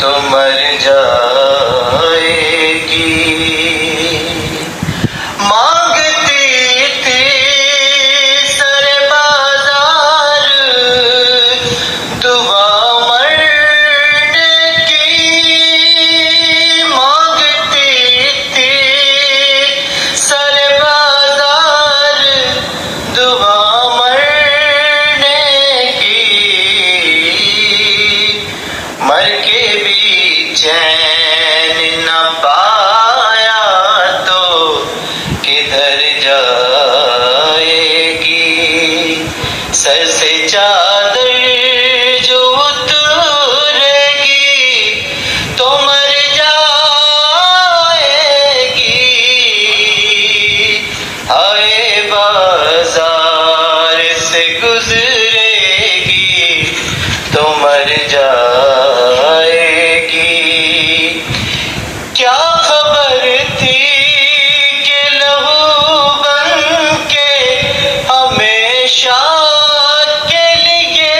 تو مر جائے گی۔ مانگتی تھی سر بازار دعا مرنے کی، مانگتی تھی سر بازار دعا مرنے کی، مر کے بھی چین نہ پایا تو کدھر جائے گی۔ سر سے چادر جو اترے گی تو مر جائے گی۔ آئے بازار سے گزرے گی تو مر جائے گی۔ کیا خبر تھی کہ لہو بن کے ہمیشہ کے لیے،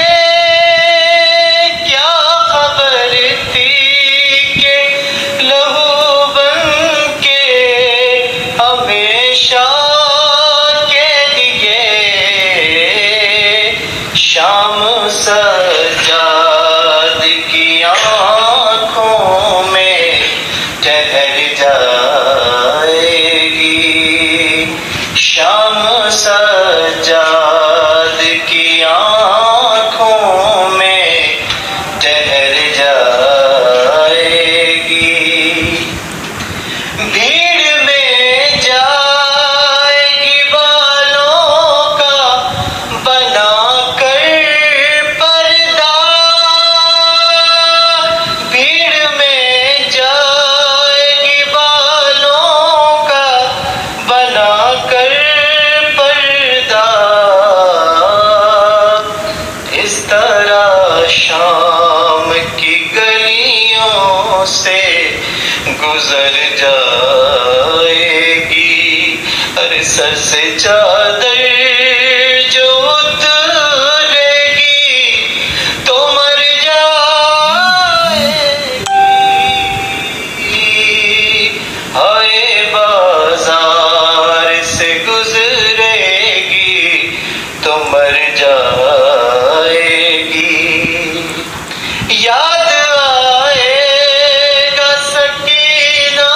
کیا خبر تھی کہ لہو بن کے ہمیشہ کے لیے، شام سجاد کی آنکھوں میں ٹھہر جائے گی۔ شام سجاد کی آنکھوں میں ٹھہر جائے گی۔ بھیڑ میں جائے گی بالوں کا بنا کر پردہ، بھیڑ میں جائے گی بالوں کا بنا کر پردہ، اس طرح شام کی گلیوں سے گزر جائے گی۔ ارے سر سے چادر جو اترے گی تو مر جائے گی۔ آئے بازار سے گزرے گی تو مر جائے گی۔ یاد آئے گا سکینہ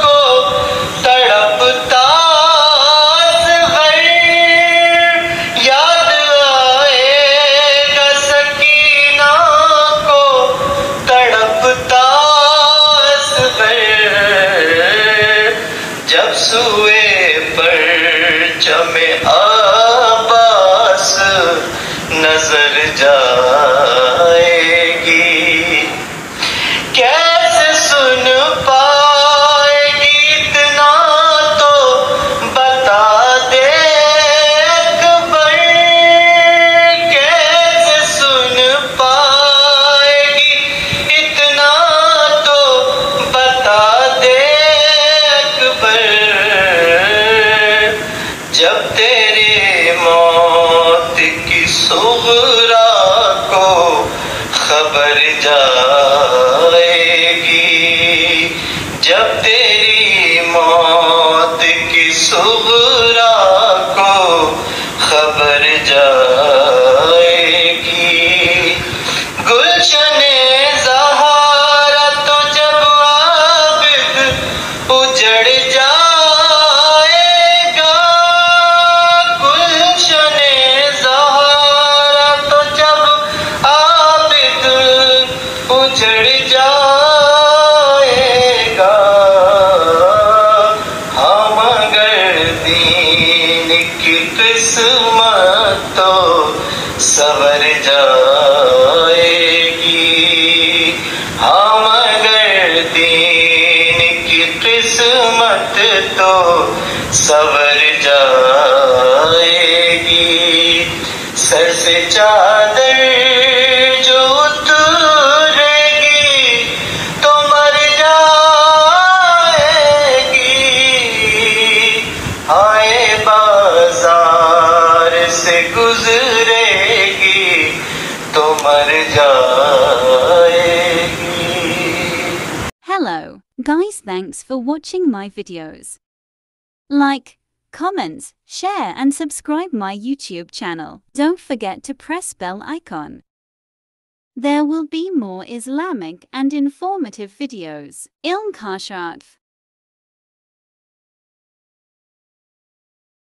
کو تڑپتا اصغر، یاد آئے گا سکینہ کو تڑپتا اصغر، جب سوئے پرچم عباس نظر جائے گی۔ کیسے سن پائے گی اتنا تو بتا دے اکبر، کیسے سن پائے گی اتنا تو بتا دے اکبر، جب تیرے موت کی صغرا کو خبر جائے گی، جب تیری موت کی صغرا کو خبر جائے گی۔ گلشن زہارا تو جب عابد اجڑ جائے گا، گلشن زہارا تو جب عابد اجڑ جائے گا، ہاں مگر دین کی قسمت تو سنور جائے گی، ہاں مگر دین کی قسمت تو سنور جائے گی۔ سر سے چادر جو اترے گی تو مر جائے گی۔ آئے بازار سے گزرے گی تو مر جائے گی۔ Guys, thanks for watching my videos. Like, comment, share and subscribe my YouTube channel. Don't forget to press bell icon. There will be more Islamic and informative videos. Ilm Kashaf.